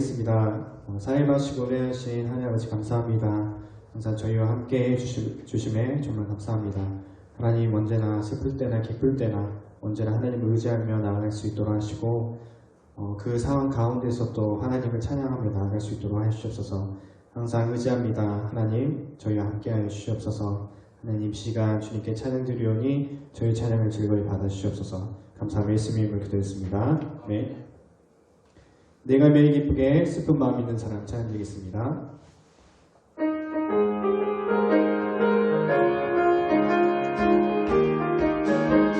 기도드리겠습니다. 사일마시고 은혜하신 하나님 아버지 감사합니다. 항상 저희와 함께 주심에 정말 감사합니다. 하나님 언제나 슬플 때나 기쁠 때나 언제나 하나님을 의지하며 나아갈 수 있도록 하시고 그 상황 가운데서 또 하나님을 찬양하며 나아갈 수 있도록 하시옵소서. 항상 의지합니다. 하나님 저희와 함께하여 주시옵소서. 하나님 시간 주님께 찬양 드리오니 저희 찬양을 즐거이 받아주시옵소서. 감사하며 예수님의 이름으로 기도했습니다. 네. 내가 매일 기쁘게 슬픈 마음 있는 사람 찬양 드리겠습니다.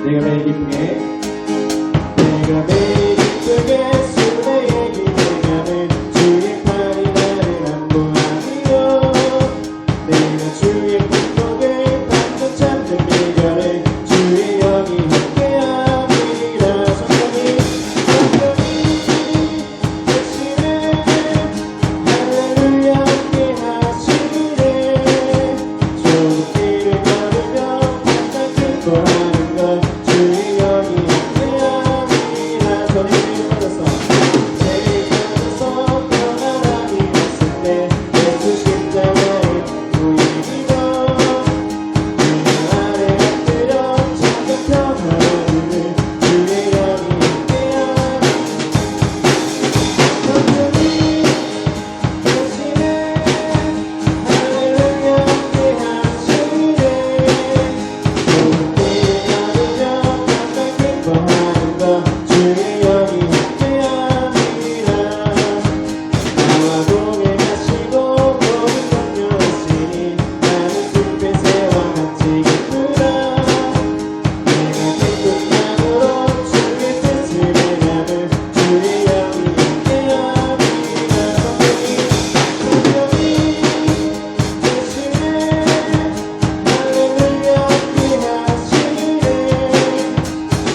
내가 매일 기쁘게 내가 매일 기쁘게 술에 얘기하면 주의 팔이 나를 안보하리요. 내가 주의 축복을 받는 잠든 미련을 주의 영이 함께함이라. 성령이 대신에 할렐루야 함께하시네. 좋은 길을 걸으며 항상 기뻐하는 것 주의 영이 함께함이라. 전해주님 받아서 내일 받아서 편안함이 있을 때 예수 십자가의 보이기도 그 아래 엎드려 작은 평화를 주의 영이 함께함. 성령이 대신에 할렐루야 함께하시네. 좋은 길을 걸으며 항상 기뻐하는 것 주의 영이 함께함이라. 나와 동행하시고 모든 동료하시니 나는 불빛새와 같이 기쁘다. 내가 기쁜 마음으로 주의 뜻을 행하는 주의 영이 함께함이라. 성령이 대신에 할렐루야 함께하시네.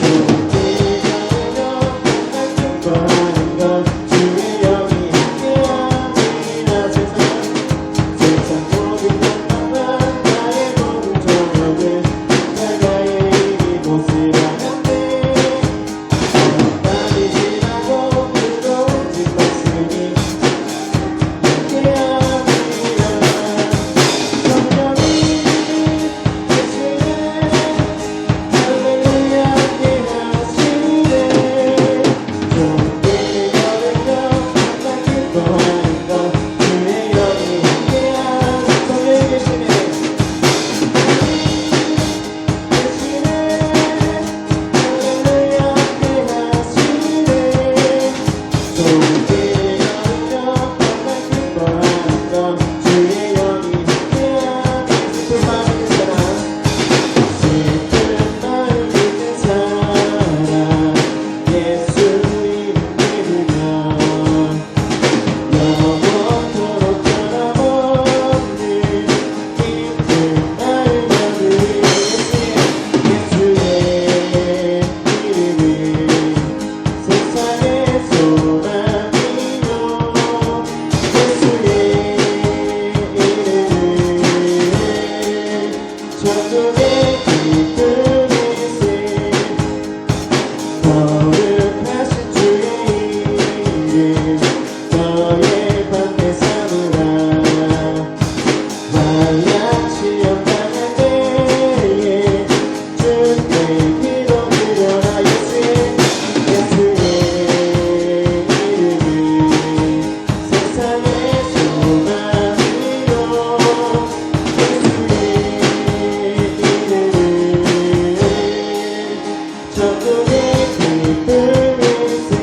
좋은 길을 걸으며 항상 기뻐하는 것 주의 영이 함께함이라. 세상 모든 것만과 나의 모든 종업을 나가의 이곳을 향한대. 밤이 지나고 뜨거운 집 말씀이 함께함이라. 성령이 대신에 할렐루야 함께하시네. 좋은 길을 걸으며 항상 기뻐하는 것 주의 영이 함께함. 성령이 대신에 할렐루야 함께하시네. 좋은 길을 걸으며 항상 기뻐하는 것 주의 영이 함께함. 슬픈 마음 있는 사람 슬픈 마음 있는 사람 예수 이름 믿으면 영원토록 변함없는 기쁜 날만을 예수의 이름은 세상의 소망이요. 예수의 이름은 천국의 기쁨이세. 거룩하신 주의 이름 너의 반대 삼으라. 환난치 없다는 때에 주께 기도드려라. 예수의 이름은 세상의 소망이요. 예수의 이름은 천국의 기쁨이세.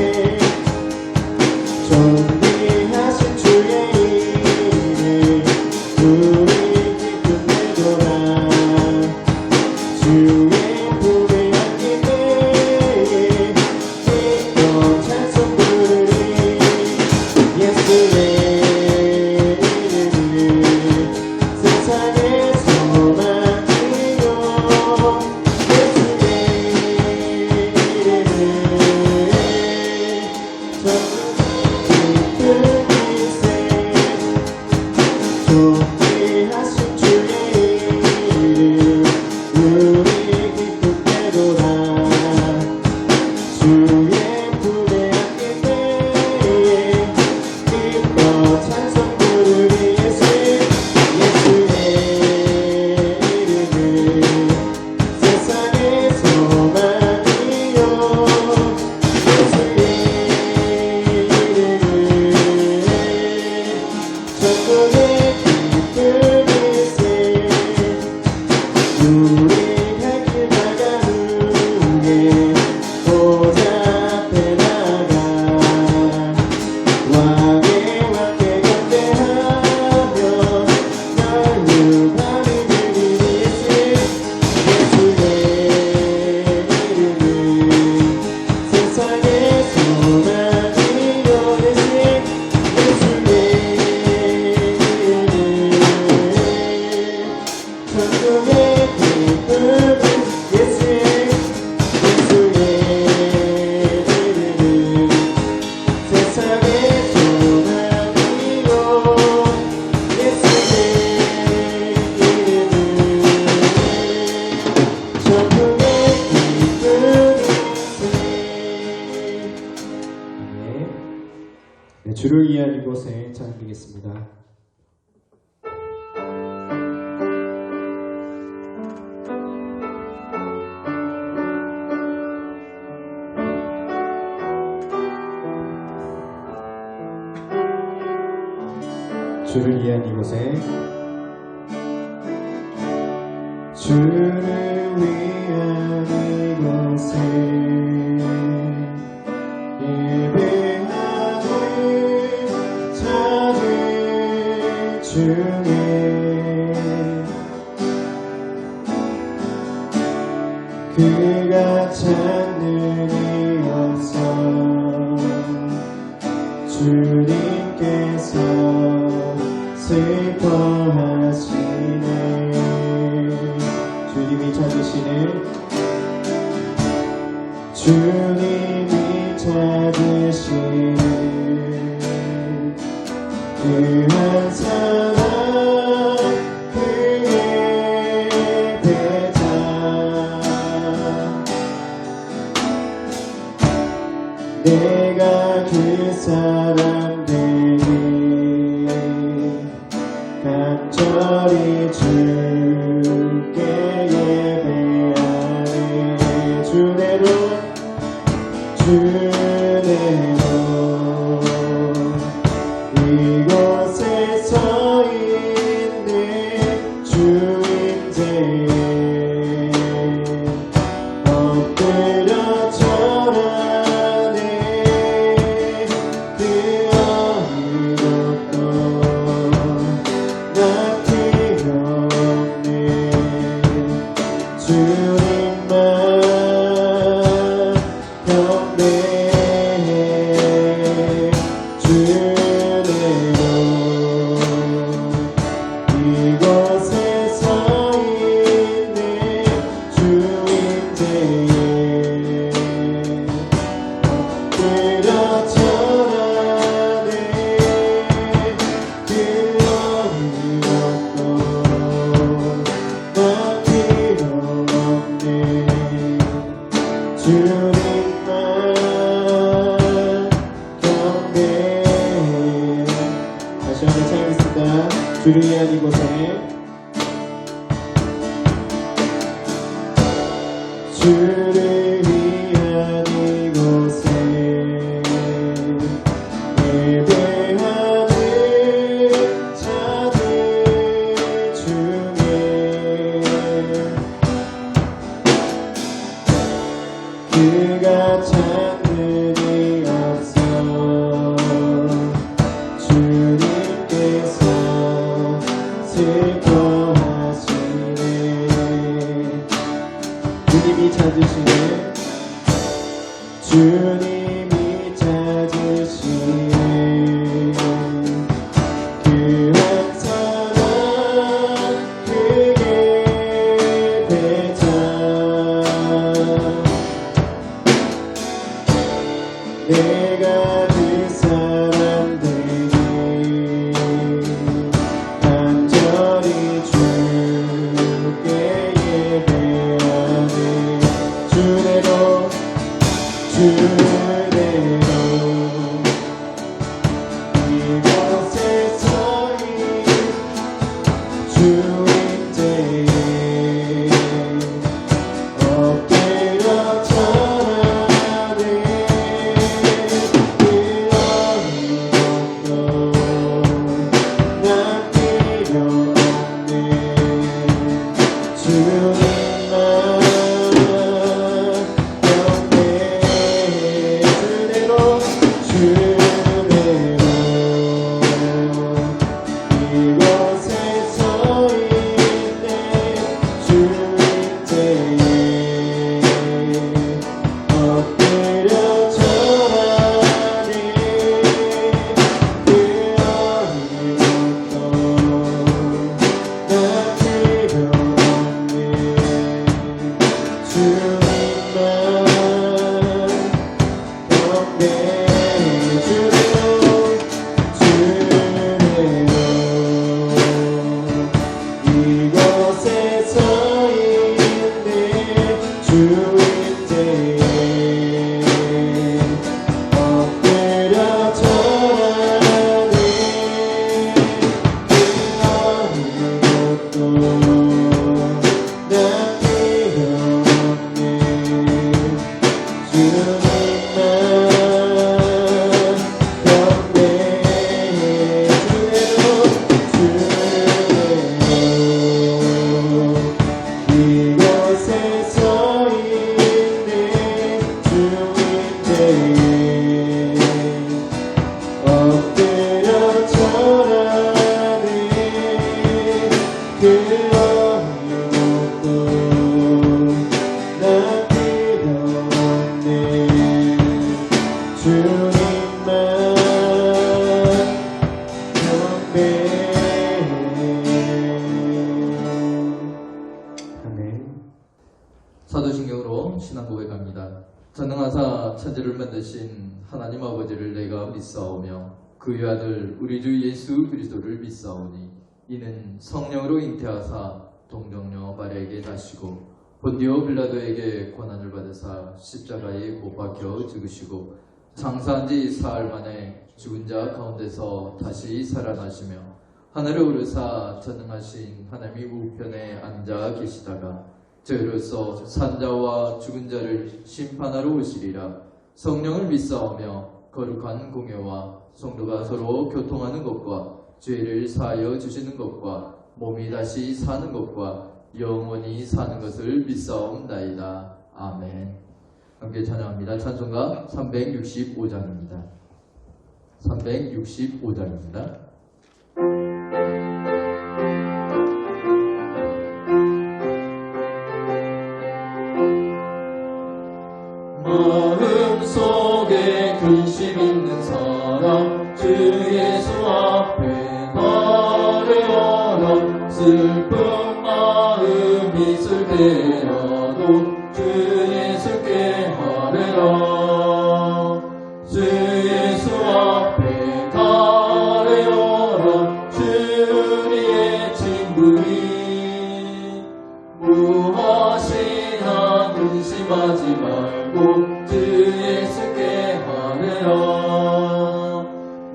존귀하신 주의 이름 우리 기쁨 내도라. 주의 품에 안길 때에 기뻐 찬송 부르리. 예수의 이름은 세상의 소망이요. 예수의 이름은 천국의 기쁨이세. 존귀하신 주의 이름 우리 기쁨 내도라. 주의 품에 안길 때에 천국의 기쁨일세 우리 갈 길 다가오게 보좌 앞에 나가 왕의 왕께 경배하며 날루하는 그리스 예수의 이름은 세상의 소망이요 대신 예수의 이름은 천국의 기쁨은 예수의 이름은 세상의 소망이요 예수의 이름은 천국의 기쁨일세. 네, 주를 위한 이곳에 찬양드리겠습니다. 주를 위한 이곳에 주를 위한 이곳에 예배하는 자들 중에 그가 찾는 이어서 주님께서 슬퍼하시네 주님이 찾으시는 주님이 찾으시는 그 한 사람 그의 배자 내가 그 사람 되니 간절히 주께 예배하네 주대로 이곳에 서 있는 주인제에 엎드려 절하네 그 어느 것도 나 필요 없네 주님만 경배해 주대로 이곳에 서 있는 주인제에 엎드려 절하네 그 어느 것도 나 필요 없네 주님만 경배해 다시 한번 찬양하겠습니다. 주를 위한 이곳에 주를 위한 이곳에 예배하는 자들 중에 그가 찾는 이어서 주님께서 슬퍼하시네 주님이 찾으시네 주님이 찾으시네 그 한 사람 그의 배자 내가 그 사람 되니 간절히 주께 예배하네 주 사도신경으로 신앙 고백합니다. 전능하사 천지를 만드신 하나님 아버지를 내가 믿사오며 그의 아들 우리 주 예수 그리스도를 믿사오니 이는 성령으로 잉태하사 동정녀 마리아에게 나시고 본디오 빌라도에게 고난을 받으사 십자가에 못 박혀 죽으시고 장사한 지 사흘 만에 죽은 자 가운데서 다시 살아나시며 하늘에 오르사 전능하신 하나님의 우편에 앉아 계시다가 저희로서 산자와 죽은 자를 심판하러 오시리라. 성령을 믿사오며 거룩한 공예와 성도가 서로 교통하는 것과 죄를 사하여 주시는 것과 몸이 다시 사는 것과 영원히 사는 것을 믿사옵나이다. 아멘. 함께 찬양합니다. 찬송가 365장입니다. 365장입니다. 마음속에 근심 있는 사람 주 예수 앞에 나르어라. 슬픈 마음 있을 때라도 주 예수께 아뢰라. 주 예수 앞에 나르어라. 주 우리의 친구니 무엇이나 근심하지 말고 주 예수께 아뢰라.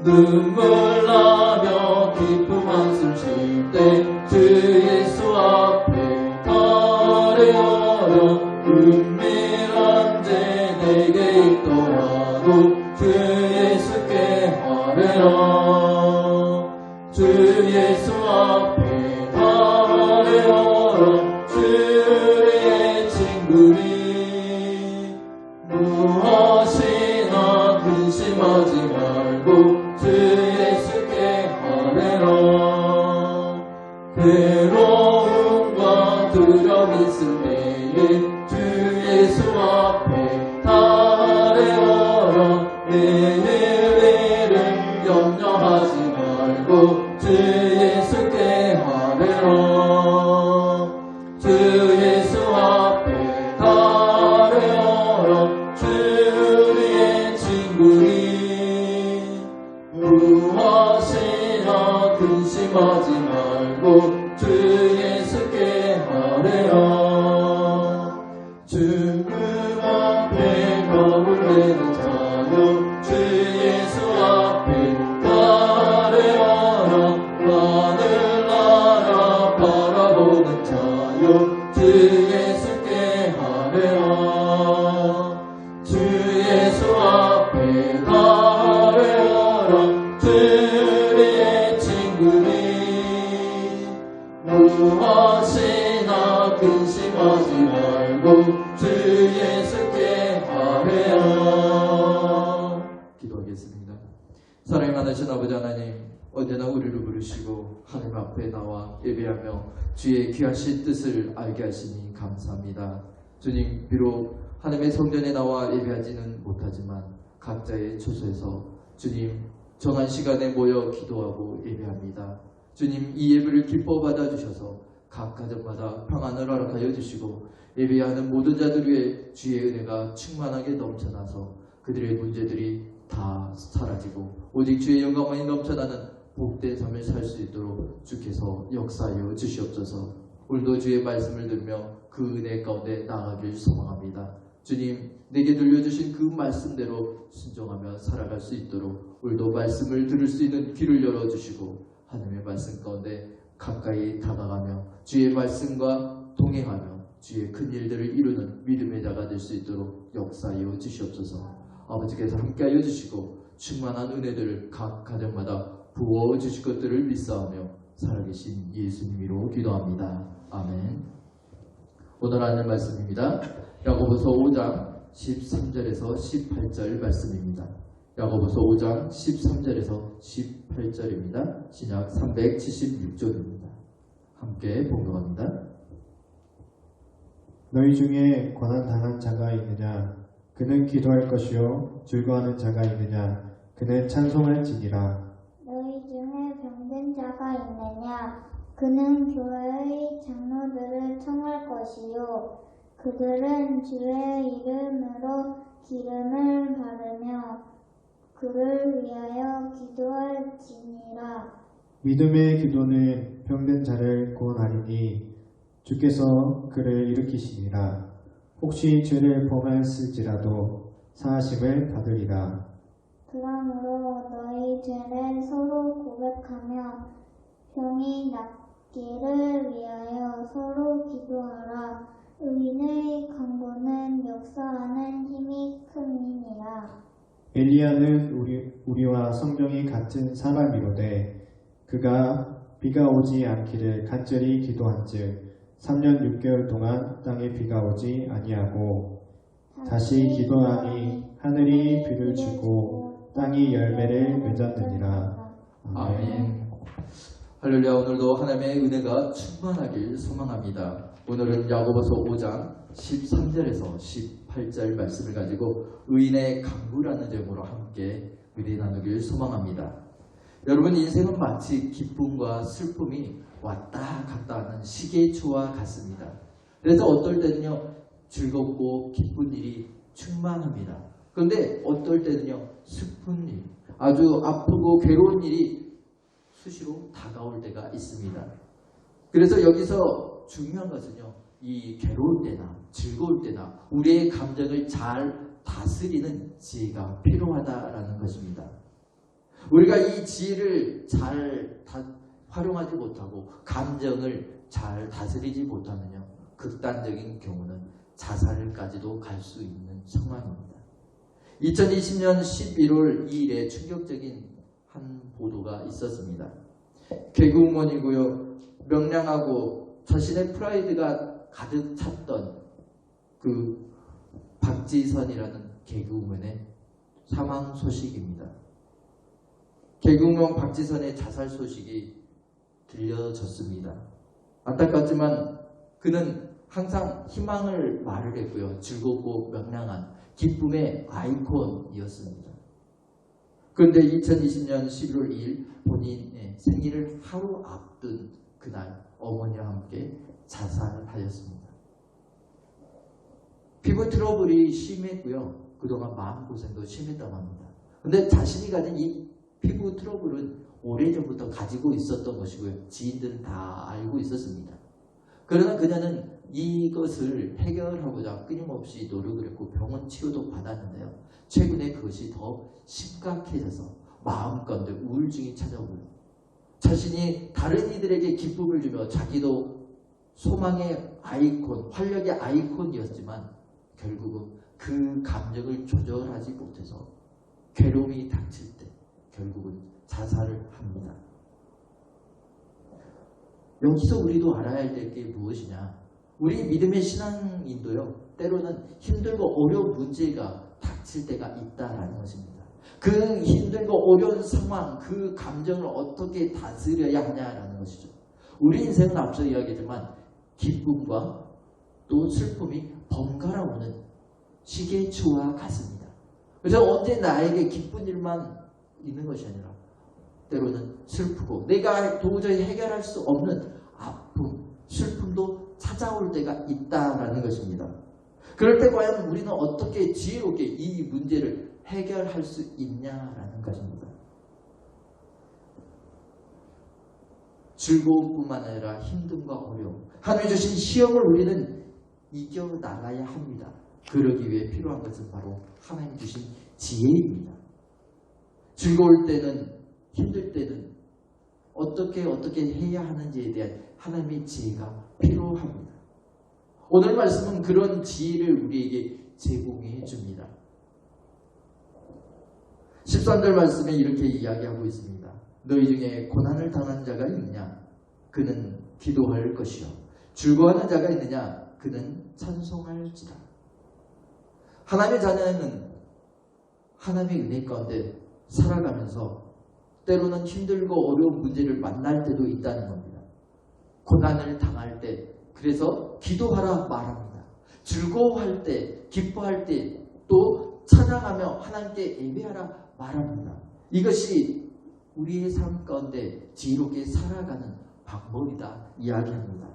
눈물 나며 기쁨 한숨 쉴 때 주 예수 앞에 아뢰어라. 은밀한 죄 내게 있더라도 주 예수께 아뢰라. 주 예수 앞에 아뢰어라. 주 우리의 친구니 무엇이나 근심하지 말고 주 예수께 아뢰라. 괴로움과 두려움 있을 때에 주 예수 앞에 아뢰어라. 내일 일은 염려하지 말고 주 예수께 아뢰라. 주 예수 앞에 아뢰어라. 주 우리의 친구니 무엇이나 근심하지 말고 주 예수께 아뢰라. 죽음 앞에 겁을 내는 자여 주 예수 앞에 아뢰어라. 하늘 나라 바라보는 자여 주 예수께 아뢰라. 주 예수 앞에 아뢰어라. 주 우리의 친구니 무엇이나 근심하지 말고 주 예수께 아뢰라. 기도하겠습니다. 사랑이 많으신 아버지 하나님, 언제나 우리를 부르시고 하나님 앞에 나와 예배하며 주의 귀하신 뜻을 알게 하시니 감사합니다. 주님, 비록 하나님의 성전에 나와 예배하지는 못하지만 각자의 처소에서 주님 정한 시간에 모여 기도하고 예배합니다. 주님, 이 예배를 기뻐 받아주셔서 각 가정마다 평안을 허락하여 주시고 예배하는 모든 자들 위해 주의 은혜가 충만하게 넘쳐나서 그들의 문제들이 다 사라지고 오직 주의 영광만이 넘쳐나는 복된 삶을 살 수 있도록 주께서 역사하여 주시옵소서. 오늘도 주의 말씀을 들으며 그 은혜 가운데 나아가길 소망합니다. 주님, 내게 들려주신 그 말씀대로 순종하며 살아갈 수 있도록 오늘도 말씀을 들을 수 있는 귀를 열어주시고 하나님의 말씀 가운데 가까이 다가가며 주의 말씀과 동행하며 주의 큰 일들을 이루는 믿음의 자가 될 수 있도록 역사하여 주시옵소서. 아버지께서 함께하여 주시고 충만한 은혜들을 각 가정마다 부어주실 것들을 믿사오며 살아계신 예수님으로 기도합니다. 아멘. 오늘 하는 말씀입니다. 야고보서 5장 13절에서 18절 말씀입니다. 야고보서 5장 13절에서 18절입니다. 신약 376쪽입니다. 함께 봉독합니다. 너희 중에 고난 당한 자가 있느냐? 그는 기도할 것이요 즐거워하는 자가 있느냐? 그는 찬송할지니라. 너희 중에 병든 자가 있느냐? 그는 교회의 장로들을 청할 것이요 그들은 주의 이름으로 기름을 바르며 그를 위하여 기도할지니라. 믿음의 기도는 병든 자를 구원하리니 주께서 그를 일으키시니라. 혹시 죄를 범하였을지라도 사하심을 받으리라. 그러므로 너희 죄를 서로 고백하며 병이 낫기를 위하여 서로 기도하라. 의인의 간구는 역사하는 힘이 큼이니라. 엘리야는 우리와 성경이 같은 사람이로되 그가 비가 오지 않기를 간절히 기도한즉 3년 6개월 동안 땅에 비가 오지 아니하고 다시 기도하니 하늘이 비를 주고 땅이 열매를 맺었느니라. 아멘. 할렐루야. 오늘도 하나님의 은혜가 충만하길 소망합니다. 오늘은 야고보서 5장 13절에서 18절 말씀을 가지고 의인의 강구라는 제목으로 함께 은혜 나누길 소망합니다. 여러분, 인생은 마치 기쁨과 슬픔이 왔다 갔다 하는 시계초와 같습니다. 그래서 어떨 때는요 즐겁고 기쁜 일이 충만합니다. 그런데 어떨 때는요 슬픈 일, 아주 아프고 괴로운 일이 수시로 다가올 때가 있습니다. 그래서 여기서 중요한 것은요 이 괴로울 때나 즐거울 때나 우리의 감정을 잘 다스리는 지혜가 필요하다라는 것입니다. 우리가 이 지혜를 잘 활용하지 못하고 감정을 잘 다스리지 못하면요 극단적인 경우는 자살까지도 갈 수 있는 상황입니다. 2020년 11월 2일에 충격적인 한 보도가 있었습니다. 개그우먼이고요 명랑하고 자신의 프라이드가 가득 찼던 그 박지선이라는 개그우먼의 사망 소식입니다. 개그우먼 박지선의 자살 소식이 들려졌습니다. 안타깝지만 그는 항상 희망을 말을 했고요. 즐겁고 명랑한 기쁨의 아이콘이었습니다. 그런데 2020년 11월 2일 본인의 생일을 하루 앞둔 그날 어머니와 함께 자살하였습니다. 피부 트러블이 심했고요. 그동안 마음고생도 심했다고 합니다. 그런데 자신이 가진 이 피부 트러블은 오래전부터 가지고 있었던 것이고요. 지인들은 다 알고 있었습니다. 그러나 그녀는 이것을 해결하고자 끊임없이 노력을 했고 병원 치료도 받았는데요. 최근에 그것이 더 심각해져서 마음 가운데 우울증이 찾아오고요. 자신이 다른 이들에게 기쁨을 주며 자기도 소망의 아이콘, 활력의 아이콘이었지만 결국은 그 감정을 조절하지 못해서 괴로움이 닥칠 때 결국은 자살을 합니다. 여기서 우리도 알아야 할 게 무엇이냐? 우리 믿음의 신앙인도요 때로는 힘들고 어려운 문제가 닥칠 때가 있다라는 것입니다. 그 힘들고 어려운 상황, 그 감정을 어떻게 다스려야 하냐라는 것이죠. 우리 인생은 앞서 이야기했지만 기쁨과 또 슬픔이 번갈아 오는 시계추와 같습니다. 그래서 언제 나에게 기쁜 일만 있는 것이 아니라 때로는 슬프고 내가 도저히 해결할 수 없는 아픔, 슬픔도 찾아올 때가 있다라는 것입니다. 그럴 때 과연 우리는 어떻게 지혜롭게 이 문제를 해결할 수 있냐라는 것입니다. 즐거움뿐만 아니라 힘듦과 어려움, 하나님이 주신 시험을 우리는 이겨나가야 합니다. 그러기 위해 필요한 것은 바로 하나님 주신 지혜입니다. 즐거울 때는, 힘들 때는 어떻게 해야 하는지에 대한 하나님의 지혜가 필요합니다. 오늘 말씀은 그런 지혜를 우리에게 제공해 줍니다. 13절 말씀에 이렇게 이야기하고 있습니다. 너희 중에 고난을 당한 자가 있느냐? 그는 기도할 것이요. 즐거워하는 자가 있느냐? 그는 찬송할지라. 하나님의 자녀는 하나님의 은혜 가운데 살아가면서 때로는 힘들고 어려운 문제를 만날 때도 있다는 겁니다. 고난을 당할 때, 그래서 기도하라 말합니다. 즐거워할 때, 기뻐할 때, 또 찬양하며 하나님께 예배하라 말합니다. 이것이 우리의 삶 가운데 지혜롭게 살아가는 방법이다 이야기합니다.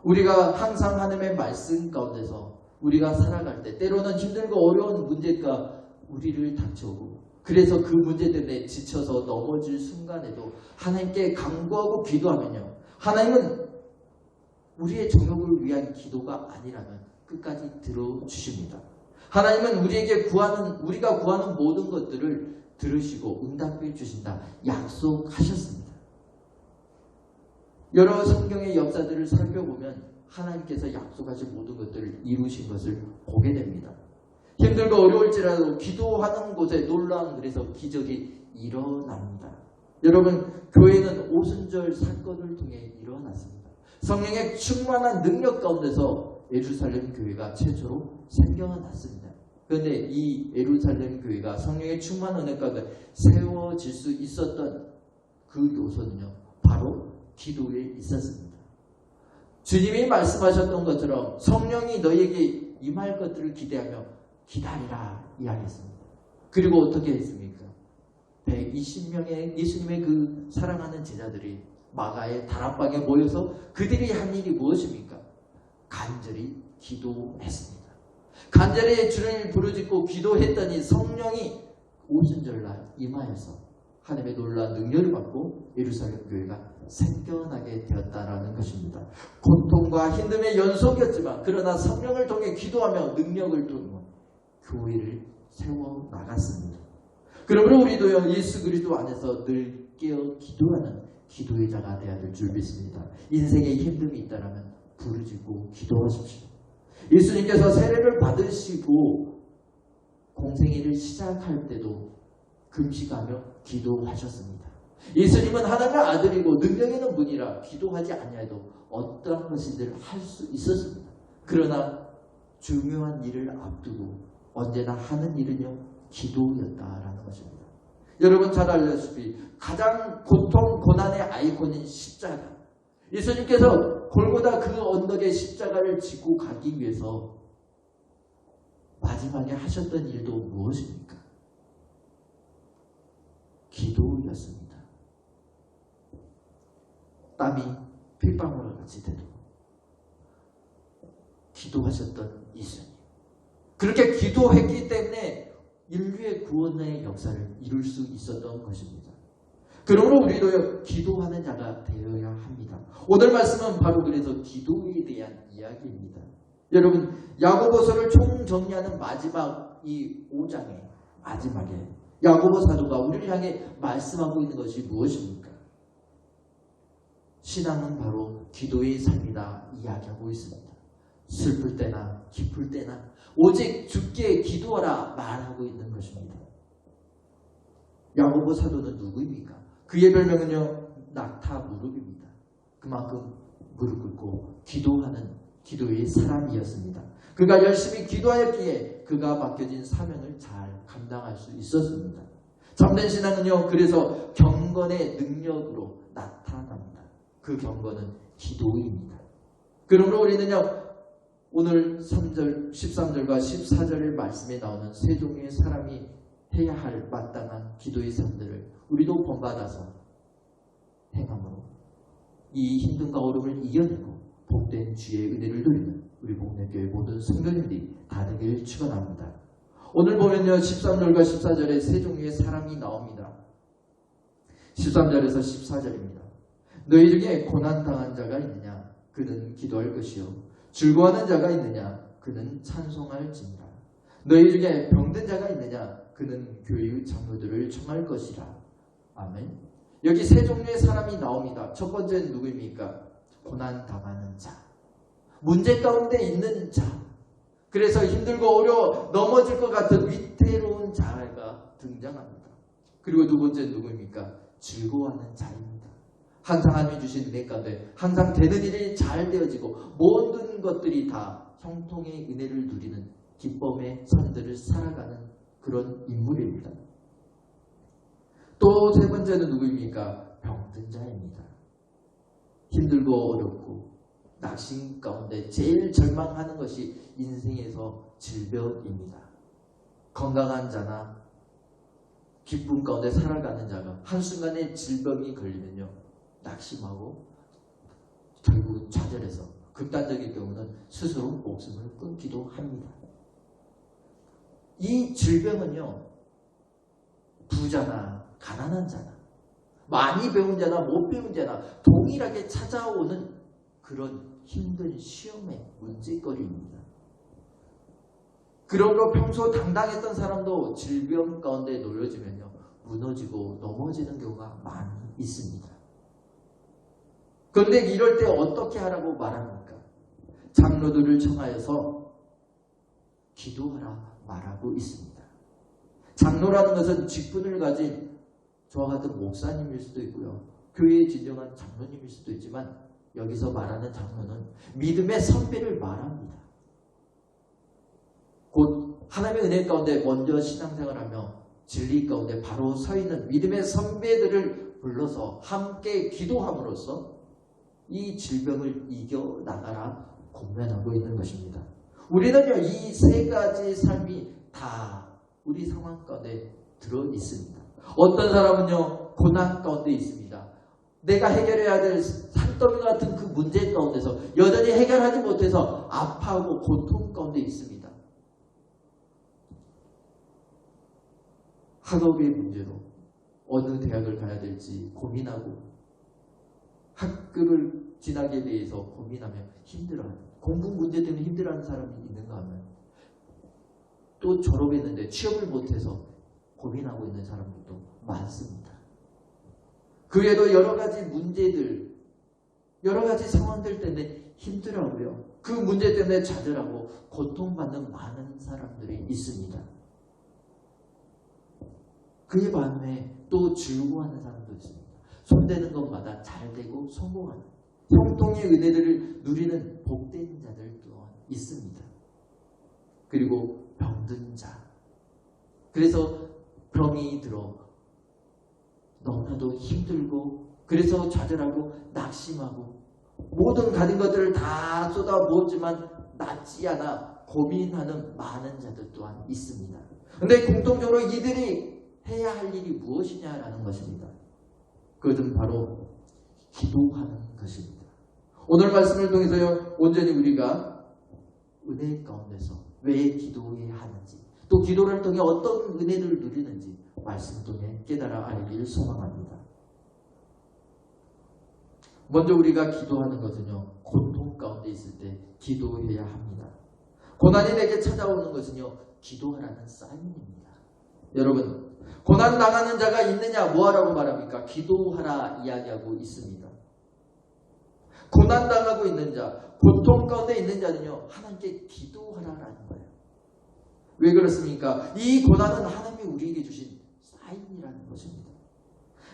우리가 항상 하나님의 말씀 가운데서 우리가 살아갈 때 때로는 힘들고 어려운 문제가 우리를 닥쳐오고 그래서 그 문제 때문에 지쳐서 넘어질 순간에도 하나님께 간구하고 기도하면요. 하나님은 우리의 정욕을 위한 기도가 아니라면 끝까지 들어주십니다. 하나님은 우리가 구하는 모든 것들을 들으시고 응답해 주신다 약속하셨습니다. 여러 성경의 역사들을 살펴보면 하나님께서 약속하신 모든 것들을 이루신 것을 보게 됩니다. 힘들고 어려울지라도 기도하는 곳에 놀라운 그래서 기적이 일어납니다. 여러분, 교회는 오순절 사건을 통해 일어났습니다. 성령의 충만한 능력 가운데서 예루살렘 교회가 최초로 생겨났습니다. 그런데 이 예루살렘 교회가 성령의 충만한 은혜 가운데 세워질 수 있었던 그 요소는요, 바로 기도에 있었습니다. 주님이 말씀하셨던 것처럼 성령이 너에게 임할 것들을 기대하며 기다리라 이야기했습니다. 그리고 어떻게 했습니까? 120명의 예수님의 그 사랑하는 제자들이 마가의 다락방에 모여서 그들이 한 일이 무엇입니까? 간절히 기도했습니다. 간절히 주를 부르짖고 기도했더니 성령이 오순절날 임하여서 하나님의 놀라운 능력을 받고 예루살렘 교회가 생겨나게 되었다라는 것입니다. 고통과 힘듦의 연속이었지만 그러나 성령을 통해 기도하며 능력을 통해 교회를 세워나갔습니다. 그러므로 우리도요, 예수 그리스도 안에서 늘 깨어 기도하는 기도의 자가 되어야 될 줄 믿습니다. 인생에 힘듦이 있다면 부르짖고 기도하십시오. 예수님께서 세례를 받으시고 공생애를 시작할 때도 금식하며 기도하셨습니다. 예수님은 하나님의 아들이고 능력 있는 분이라 기도하지 아니하여도 어떠한 것이든 할 수 있었습니다. 그러나 중요한 일을 앞두고 언제나 하는 일은요, 기도였다라는 것입니다. 여러분 잘 알다시피 가장 고통, 고난의 아이콘인 십자가. 예수님께서 골고다 그 언덕의 십자가를 지고 가기 위해서 마지막에 하셨던 일도 무엇입니까? 기도였습니다. 땀이 핏방울과 같이 되도 기도하셨던 예수님. 그렇게 기도했기 때문에 인류의 구원의 역사를 이룰 수 있었던 것입니다. 그러므로 우리도 기도하는 자가 되어야 합니다. 오늘 말씀은 바로 그래서 기도에 대한 이야기입니다. 여러분, 야고보서를 총정리하는 마지막 이 5장의 마지막에 야고보 사도가 우리를 향해 말씀하고 있는 것이 무엇입니까? 신앙은 바로 기도의 삶이다 이야기하고 있습니다. 슬플 때나 기쁠 때나 오직 주께 기도하라 말하고 있는 것입니다. 야고보 사도는 누구입니까? 그의 별명은요, 낙타 무릎입니다. 그만큼 무릎 꿇고 기도하는 기도의 사람이었습니다. 그가 열심히 기도하였기에 그가 맡겨진 사명을 잘 감당할 수 있었습니다. 참된 신앙은요, 그래서 경건의 능력으로 나타납니다. 그 경건은 기도입니다. 그러므로 우리는요, 오늘 13절과 14절의 말씀에 나오는 세 종류의 사람이 해야 할 마땅한 기도의 삶들을 우리도 본받아서 행함으로 이 힘듦과 어려움을 이겨내고 복된 주의 은혜를 누리는 우리 복내교회 모든 성도님들이 다 되기를 축원합니다. 오늘 보면요, 13절과 14절에 세 종류의 사람이 나옵니다. 13절에서 14절입니다. 너희 중에 고난당한 자가 있느냐? 그는 기도할 것이요. 즐거워하는 자가 있느냐? 그는 찬송할지니라. 너희 중에 병든 자가 있느냐? 그는 교회의 장로들을 청할 것이라. 아멘. 여기 세 종류의 사람이 나옵니다. 첫 번째는 누구입니까? 고난당하는 자. 문제 가운데 있는 자. 그래서 힘들고 어려워 넘어질 것 같은 위태로운 자가 등장합니다. 그리고 두 번째는 누구입니까? 즐거워하는 자입니다. 항상 하나님이 주신 은혜 가운데 항상 되는 일이 잘 되어지고 모든 것들이 다 형통의 은혜를 누리는 기쁨의 삶들을 살아가는 그런 인물입니다. 또 세 번째는 누구입니까? 병든 자입니다. 힘들고 어렵고 낙심 가운데 제일 절망하는 것이 인생에서 질병입니다. 건강한 자나 기쁨 가운데 살아가는 자가 한순간에 질병이 걸리면요, 낙심하고 결국은 좌절해서 극단적인 경우는 스스로 목숨을 끊기도 합니다. 이 질병은요, 부자나 가난한 자나 많이 배운 자나 못 배운 자나 동일하게 찾아오는 그런 힘든 시험의 문제거리입니다. 그러므로 평소 당당했던 사람도 질병 가운데 놓여지면요, 무너지고 넘어지는 경우가 많이 있습니다. 그런데 이럴 때 어떻게 하라고 말합니까? 장로들을 청하여서 기도하라 말하고 있습니다. 장로라는 것은 직분을 가진 저와 같은 목사님일 수도 있고요, 교회의 진정한 장로님일 수도 있지만 여기서 말하는 장로는 믿음의 선배를 말합니다. 곧 하나님의 은혜 가운데 먼저 신앙생활하며 진리 가운데 바로 서 있는 믿음의 선배들을 불러서 함께 기도함으로써 이 질병을 이겨나가라 권면하고 있는 것입니다. 우리는요, 이 세 가지 삶이 다 우리 상황 가운데 들어 있습니다. 어떤 사람은요, 고난 가운데 있습니다. 내가 해결해야 될 산더미 같은 그 문제 가운데서 여전히 해결하지 못해서 아파하고 고통 가운데 있습니다. 학업의 문제로 어느 대학을 가야 될지 고민하고 학급을 진학에 대해서 고민하며 힘들어하는, 공부 문제 때문에 힘들어하는 사람이 있는가 하면 또 졸업했는데 취업을 못해서 고민하고 있는 사람들도 많습니다. 그 외에도 여러 가지 문제들, 여러 가지 상황들 때문에 힘들어하고요, 그 문제 때문에 좌절하고 고통받는 많은 사람들이 있습니다. 그에 반해 또 즐거워하는 사람도 있습니다. 손대는 것마다 잘 되고 성공하는 형통의 은혜들을 누리는 복된 자들 또한 있습니다. 그리고 병든 자, 그래서 병이 들어 너무나도 힘들고 그래서 좌절하고 낙심하고 모든 가진 것들을 다 쏟아부었지만 낫지 않아 고민하는 많은 자들 또한 있습니다. 그런데 공통적으로 이들이 해야 할 일이 무엇이냐라는 것입니다. 그것은 바로 기도하는 것입니다. 오늘 말씀을 통해서요, 온전히 우리가 은혜 가운데서 왜 기도해야 하는지, 또 기도를 통해 어떤 은혜를 누리는지 말씀 통해 깨달아 알기를 소망합니다. 먼저 우리가 기도하는 것은요, 고통 가운데 있을 때 기도해야 합니다. 고난이 내게 찾아오는 것은요, 기도하라는 사인입니다. 여러분, 고난 당하는 자가 있느냐, 뭐하라고 말합니까? 기도하라 이야기하고 있습니다. 고난 당하고 있는 자, 고통 가운데 있는 자는요, 하나님께 기도하라라는 거예요. 왜 그렇습니까? 이 고난은 하나님이 우리에게 주신 사인이라는 것입니다.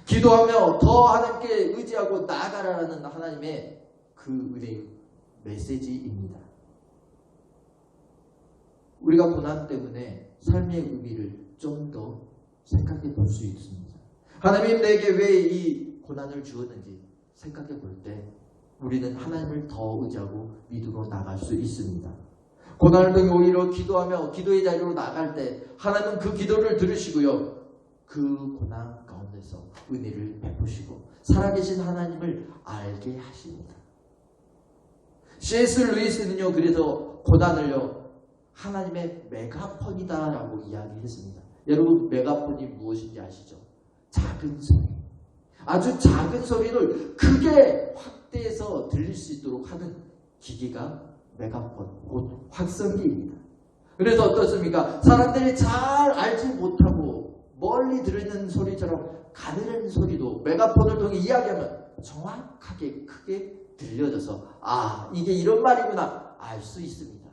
기도하며 더 하나님께 의지하고 나아가라는 하나님의 그 은혜의 메시지입니다. 우리가 고난 때문에 삶의 의미를 좀 더 생각해 볼 수 있습니다. 하나님 내게 왜 이 고난을 주었는지 생각해 볼 때 우리는 하나님을 더 의지하고 믿음으로 나갈 수 있습니다. 고난을 통해 오히려 기도하며 기도의 자리로 나갈 때 하나님은 그 기도를 들으시고요. 그 고난 가운데서 은혜를 베푸시고 살아계신 하나님을 알게 하십니다. C.S. 루이스는요. 그래서 고난을요. 하나님의 메가폰이다라고 이야기했습니다. 여러분 메가폰이 무엇인지 아시죠? 작은 소리. 아주 작은 소리를 크게 확대해서 들릴 수 있도록 하는 기기가 메가폰, 곧 확성기입니다. 그래서 어떻습니까? 사람들이 잘 알지 못하고 멀리 들리는 소리처럼 가늘은 소리도 메가폰을 통해 이야기하면 정확하게 크게 들려져서 이게 이런 말이구나 알 수 있습니다.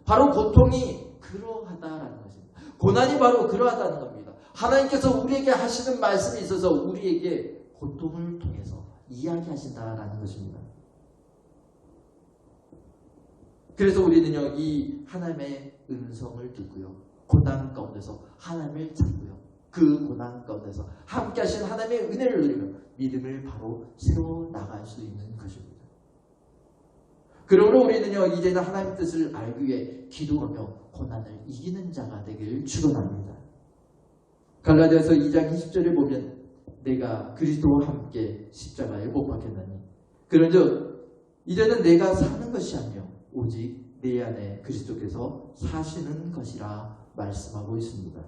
바로 고통이 그러하다라는 것입니다. 고난이 바로 그러하다는 겁니다. 하나님께서 우리에게 하시는 말씀이 있어서 우리에게 고통을 통해서 이야기하신다라는 것입니다. 그래서 우리는요, 이 하나님의 음성을 듣고요, 고난 가운데서 하나님을 찾고요, 그 고난 가운데서 함께 하신 하나님의 은혜를 누리며 믿음을 바로 세워 나갈 수 있는 것입니다. 그러므로 우리는요, 이제는 하나님의 뜻을 알기 위해 기도하며 고난을 이기는 자가 되기를 축원합니다. 갈라디아서 2장 20절에 보면 내가 그리스도와 함께 십자가에 못 박혔나니 그런즉 이제는 내가 사는 것이 아니요 오직 내 안에 그리스도께서 사시는 것이라 말씀하고 있습니다.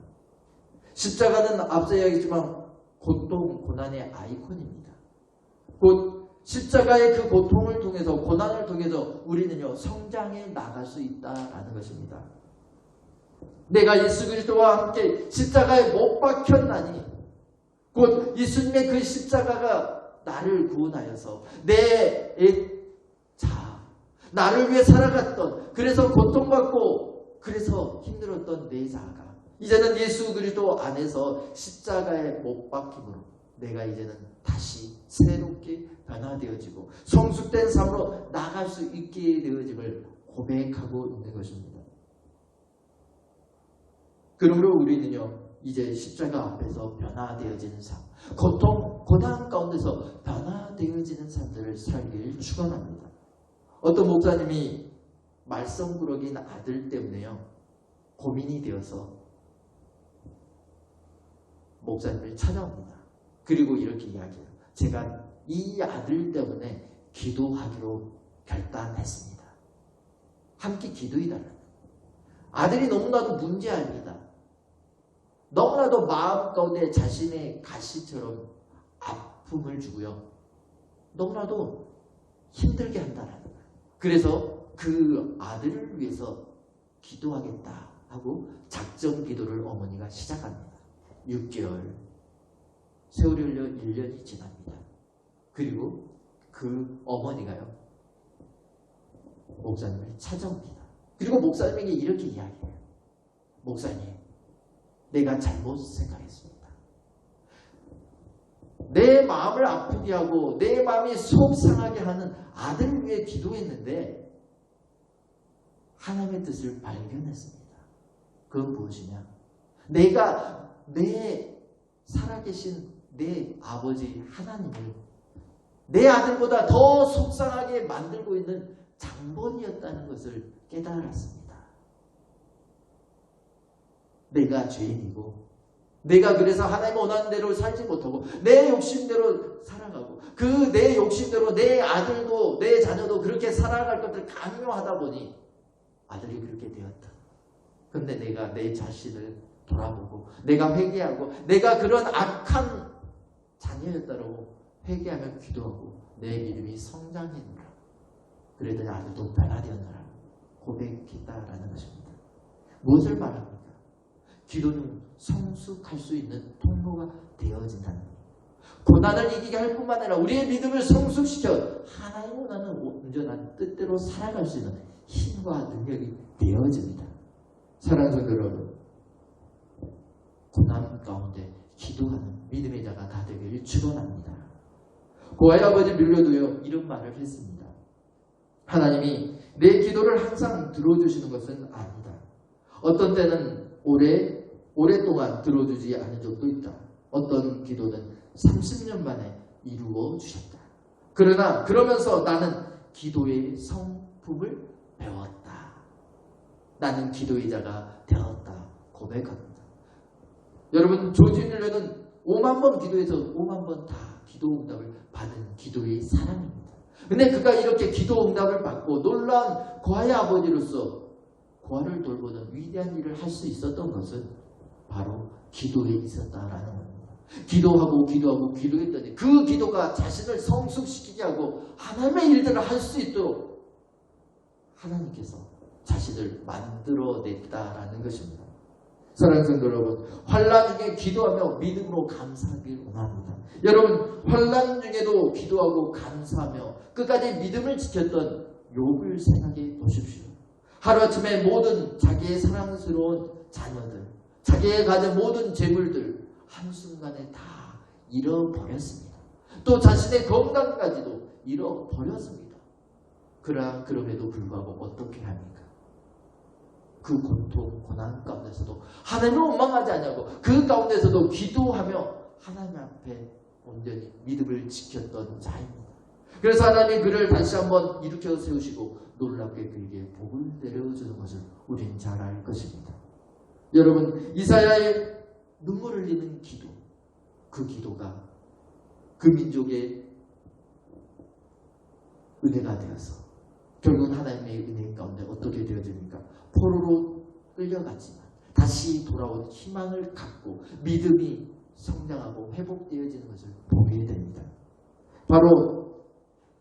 십자가는 앞서 이야기했지만 고통, 고난의 아이콘입니다. 곧 십자가의 그 고통을 통해서 고난을 통해서 우리는요 성장해 나갈 수 있다라는 것입니다. 내가 예수 그리스도와 함께 십자가에 못 박혔나니 곧 예수님의 그 십자가가 나를 구원하여서 내 나를 위해 살아갔던 그래서 고통받고 그래서 힘들었던 내 자아가 이제는 예수 그리스도 안에서 십자가에 못 박힘으로 내가 이제는 다시 새롭게 변화되어지고 성숙된 삶으로 나갈 수 있게 되어짐을 고백하고 있는 것입니다. 그러므로 우리는요 이제 십자가 앞에서 변화되어지는 삶, 고통, 고난 가운데서 변화되어지는 삶들을 살기를 축원합니다. 어떤 목사님이 말썽꾸러기인 아들 때문에요 고민이 되어서 목사님을 찾아옵니다. 그리고 이렇게 이야기해요. 제가 이 아들 때문에 기도하기로 결단했습니다. 함께 기도해달라는 아들이 너무나도 문제아입니다. 너무나도 마음 가운데 자신의 가시처럼 아픔을 주고요. 너무나도 힘들게 한다는 거예요. 그래서 그 아들을 위해서 기도하겠다 하고 작정 기도를 어머니가 시작합니다. 6개월, 세월이 흘려 1년이 지납니다. 그리고 그 어머니가요, 목사님을 찾아옵니다. 그리고 목사님에게 이렇게 이야기해요. 목사님, 내가 잘못 생각했습니다. 내 마음을 아프게 하고 내 마음이 속상하게 하는 아들을 위해 기도했는데 하나님의 뜻을 발견했습니다. 그건 무엇이냐? 내가 내 살아계신 내 아버지 하나님을 내 아들보다 더 속상하게 만들고 있는 장본이었다는 것을 깨달았습니다. 내가 죄인이고 내가 그래서 하나님 원하는 대로 살지 못하고 내 욕심대로 살아가고 그 내 욕심대로 내 아들도 내 자녀도 그렇게 살아갈 것을 강요하다 보니 아들이 그렇게 되었다. 그런데 내가 내 자신을 돌아보고 내가 회개하고 내가 그런 악한 자녀였다고 회개하며 기도하고 내 믿음이 성장했노라. 그랬더니 아들도 변화되었노라 고백했다라는 것입니다. 무엇을 말합니까? 기도는 성숙할 수 있는 통로가 되어진다는 겁니다. 고난을 이기게 할 뿐만 아니라 우리의 믿음을 성숙시켜 하나님 원하는 온전한 뜻대로 살아갈 수 있는 힘과 능력이 되어집니다. 사랑하는 성도 여러분, 고난 가운데 기도하는 믿음의 자가 다 되기를 축원합니다. 고아의 아버지 밀려도요 이런 말을 했습니다. 하나님이 내 기도를 항상 들어주시는 것은 아니다. 어떤 때는 오랫동안 들어주지 않은 적도 있다. 어떤 기도는 30년 만에 이루어 주셨다. 그러나 그러면서 나는 기도의 성품을 배웠다. 나는 기도의 자가 되었다. 고백합니다. 여러분, 조지 뮬러는 5만 번 기도해서 5만 번 다 기도 응답을 받은 기도의 사람입니다. 근데 그가 이렇게 기도 응답을 받고 놀라운 고아의 아버지로서 고아를 돌보는 위대한 일을 할 수 있었던 것은 바로 기도에 있었다라는 겁니다. 기도했더니 그 기도가 자신을 성숙시키게 하고 하나님의 일들을 할 수 있도록 하나님께서 자신을 만들어냈다라는 것입니다. 사랑하는 성도 여러분, 환난 중에 기도하며 믿음으로 감사하길 원합니다. 여러분, 환난 중에도 기도하고 감사하며 끝까지 믿음을 지켰던 욥을 생각해 보십시오. 하루아침에 모든 자기의 사랑스러운 자녀들, 자기의 가진 모든 재물들 한순간에 다 잃어버렸습니다. 또 자신의 건강까지도 잃어버렸습니다. 그럼에도 불구하고 어떻게 합니까? 그 고통, 고난 가운데서도 하나님을 원망하지 않냐고 그 가운데서도 기도하며 하나님 앞에 온전히 믿음을 지켰던 자입니다. 그래서 하나님이 그를 다시 한번 일으켜 세우시고 놀랍게 그에게 복을 내려주는 것을 우린 잘 알 것입니다. 여러분, 이사야의 눈물 흘리는 기도, 그 기도가 그 민족의 은혜가 되어서 결국은 하나님의 은혜 가운데 어떻게 되어집니까? 포로로 끌려갔지만 다시 돌아온 희망을 갖고 믿음이 성장하고 회복되어지는 것을 보게 됩니다. 바로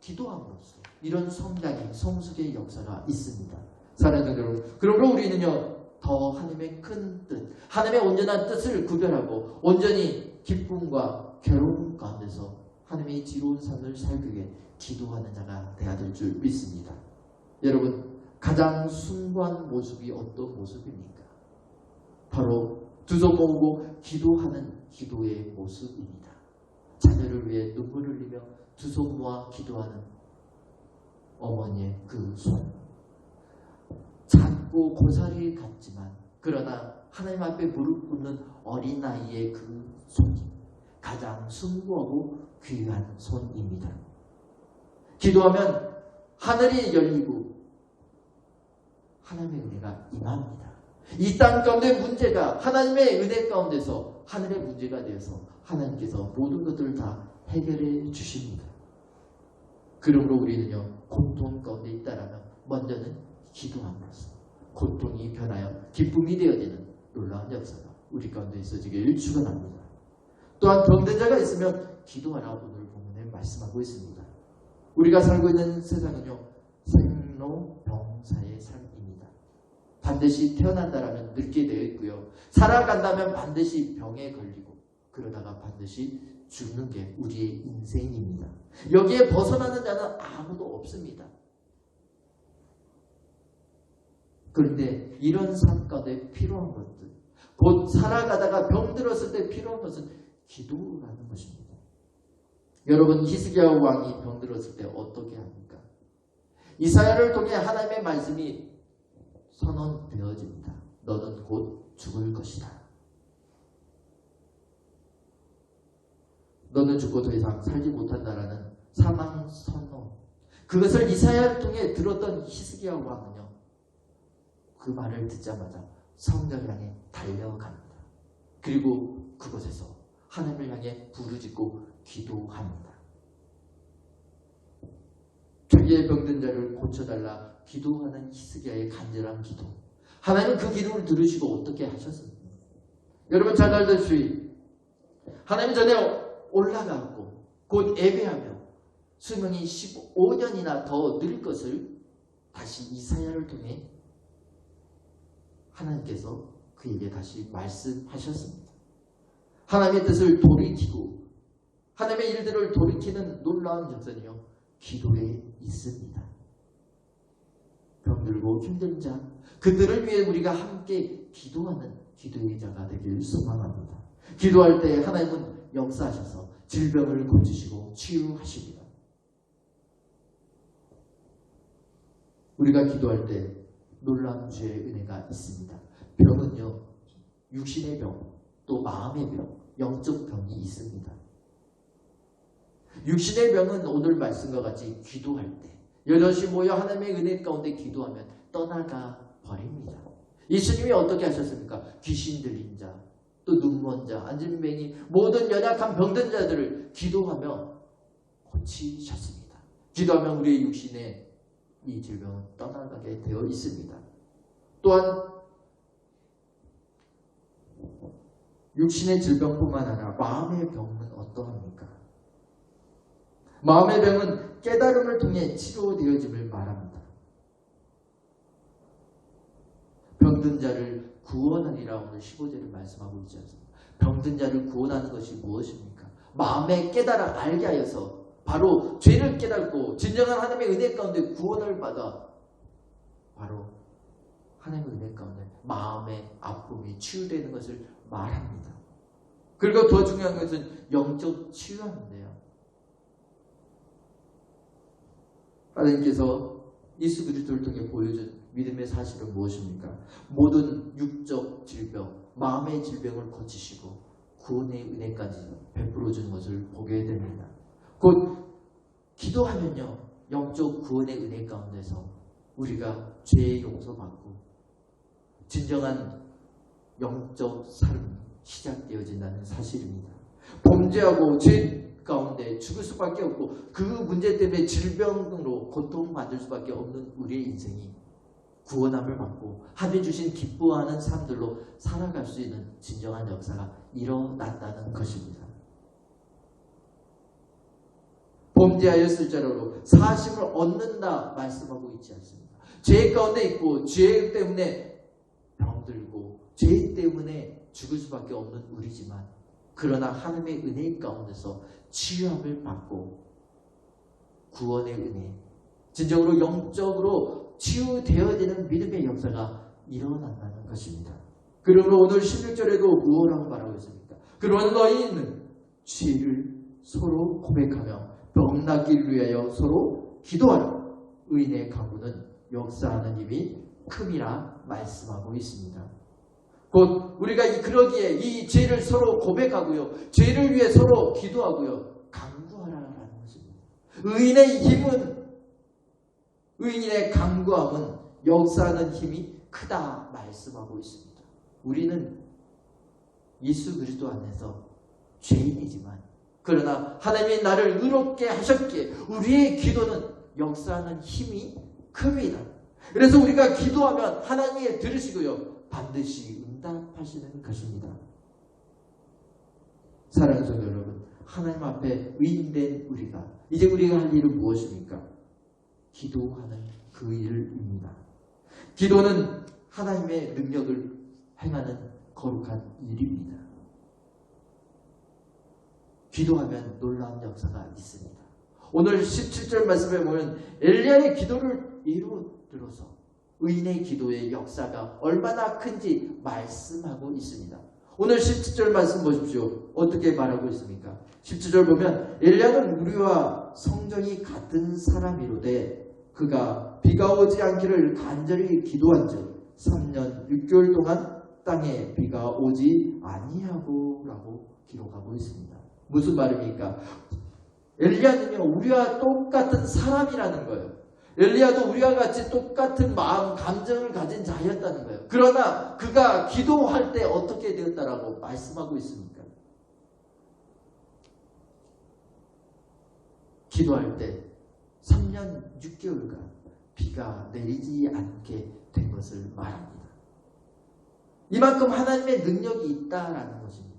기도함으로써 이런 성장의 성숙의 역사가 있습니다. 사랑하는 여러분, 그러므로 우리는요 더 하나님의 큰 뜻, 하나님의 온전한 뜻을 구별하고 온전히 기쁨과 괴로움 가운데서 하나님의 지로운 삶을 살기 위해 기도하는 자가 되어야 될 줄 믿습니다. 여러분, 가장 숭고한 모습이 어떤 모습입니까? 바로 두 손 모으고 기도하는 기도의 모습입니다. 자녀를 위해 눈물을 흘리며 두 손 모아 기도하는 어머니의 그 손. 작고 고사리 같지만 그러나 하나님 앞에 무릎 꿇는 어린아이의 그 손이 가장 숭고하고 귀한 손입니다. 기도하면 하늘이 열리고 하나님의 은혜가 임합니다. 이 땅 가운데 문제가 하나님의 은혜 가운데서 하늘의 문제가 되어서 하나님께서 모든 것들을 다 해결해 주십니다. 그러므로 우리는요 고통 가운데 있다라면 먼저는 기도함으로써 고통이 변하여 기쁨이 되어지는 놀라운 역사가 우리 가운데 있어지길 축원합니다. 또한 병든 자가 있으면 기도하라 오늘 본문에 말씀하고 있습니다. 우리가 살고 있는 세상은요 생로병사의 삶입니다. 반드시 태어난다라면 늙게 되어 있고요. 살아간다면 반드시 병에 걸리고 그러다가 반드시 죽는 게 우리의 인생입니다. 여기에 벗어나는 자는 아무도 없습니다. 그런데 이런 삶 가운데 필요한 것들, 곧 살아가다가 병들었을 때 필요한 것은 기도라는 것입니다. 여러분, 히스기야 왕이 병들었을 때 어떻게 합니까? 이사야를 통해 하나님의 말씀이 선언되어집니다. 너는 곧 죽을 것이다. 너는 죽고 더 이상 살지 못한다라는 사망 선언. 그것을 이사야를 통해 들었던 히스기야 왕은요. 그 말을 듣자마자 성전을 향해 달려갑니다. 그리고 그곳에서 하나님을 향해 부르짖고 기도합니다. 자기의 병든 자를 고쳐달라 기도하는 히스기야의 간절한 기도. 하나님은 그 기도를 들으시고 어떻게 하셨습니까? 여러분 잘 알다시피 하나님 전에 올라가고 곧 예배하며 수명이 15년이나 더 늘 것을 다시 이사야를 통해 하나님께서 그에게 다시 말씀하셨습니다. 하나님의 뜻을 돌이키고 하나님의 일들을 돌이키는 놀라운 역사는요 기도에 있습니다. 병들고 힘든 자 그들을 위해 우리가 함께 기도하는 기도의 자가 되길 소망합니다. 기도할 때 하나님은 역사하셔서 질병을 고치시고 치유하십니다. 우리가 기도할 때 놀라운 주의 은혜가 있습니다. 병은요, 육신의 병, 또 마음의 병, 영적 병이 있습니다. 육신의 병은 오늘 말씀과 같이 기도할 때 여럿이 모여 하나님의 은혜 가운데 기도하면 떠나가 버립니다. 예수님이 어떻게 하셨습니까? 귀신 들린 자, 또 눈먼 자, 안진뱅이, 모든 연약한 병든 자들을 기도하며 고치셨습니다. 기도하면 우리의 육신의 이 질병은 떠나가게 되어 있습니다. 또한 육신의 질병뿐만 아니라 마음의 병은 어떠합니까? 마음의 병은 깨달음을 통해 치료되어짐을 말합니다. 병든 자를 구원하리라 오늘 15절을 말씀하고 있지 않습니까? 병든 자를 구원하는 것이 무엇입니까? 마음에 깨달아 알게 하여서 바로 죄를 깨닫고 진정한 하나님의 은혜 가운데 구원을 받아 바로 하나님의 은혜 가운데 마음의 아픔이 치유되는 것을 말합니다. 그리고 더 중요한 것은 영적 치유하는데요. 하나님께서 예수 그리스도를 통해 보여준 믿음의 사실은 무엇입니까? 모든 육적 질병, 마음의 질병을 고치시고 구원의 은혜까지 베풀어 주는 것을 보게 됩니다. 곧 기도하면요, 영적 구원의 은혜 가운데서 우리가 죄의 용서받고 진정한 영적 삶이 시작되어진다는 사실입니다. 범죄하고 죄 가운데 죽을 수밖에 없고 그 문제 때문에 질병으로 고통받을 수밖에 없는 우리의 인생이 구원함을 받고 하나님 주신 기뻐하는 삶들로 살아갈 수 있는 진정한 역사가 일어났다는 것입니다. 범죄하였을지라도 사심을 얻는다 말씀하고 있지 않습니다. 죄 가운데 있고 죄 때문에 병들고 죄 때문에 죽을 수밖에 없는 우리지만 그러나 하나님의 은혜 가운데서 치유함을 받고 구원의 은혜, 진정으로 영적으로 치유되어지는 믿음의 역사가 일어난다는 것입니다. 그러므로 오늘 16절에도 무엇라고 말하고 있습니까? 그러나 너희는 죄를 서로 고백하며 병 낫기를 위하여 서로 기도하라. 의인의 강구는 역사하는 힘이 큼이라 말씀하고 있습니다. 곧 우리가 그러기에 이 죄를 서로 고백하고요, 죄를 위해 서로 기도하고요, 강구하라라는 것입니다. 의인의 힘은, 의인의 강구함은 역사하는 힘이 크다 말씀하고 있습니다. 우리는 예수 그리스도 안에서 죄인이지만 그러나 하나님이 나를 의롭게 하셨기에 우리의 기도는 역사하는 힘이 큽니다. 그래서 우리가 기도하면 하나님이 들으시고요, 반드시 응답하시는 것입니다. 사랑하는 성도 여러분, 하나님 앞에 의인된 우리가 이제 우리가 할 일은 무엇입니까? 기도하는 그 일입니다. 기도는 하나님의 능력을 행하는 거룩한 일입니다. 기도하면 놀라운 역사가 있습니다. 오늘 17절 말씀에 보면 엘리야의 기도를 예로 들어서 의인의 기도의 역사가 얼마나 큰지 말씀하고 있습니다. 오늘 17절 말씀 보십시오. 어떻게 말하고 있습니까? 17절 보면 엘리야는 우리와 성정이 같은 사람이로되 그가 비가 오지 않기를 간절히 기도한즉 3년 6개월 동안 땅에 비가 오지 아니하고 라고 기록하고 있습니다. 무슨 말입니까? 엘리야는요, 우리와 똑같은 사람이라는 거예요. 엘리야도 우리와 같이 똑같은 마음, 감정을 가진 자였다는 거예요. 그러나 그가 기도할 때 어떻게 되었다라고 말씀하고 있습니까? 기도할 때 3년 6개월간 비가 내리지 않게 된 것을 말합니다. 이만큼 하나님의 능력이 있다라는 것입니다.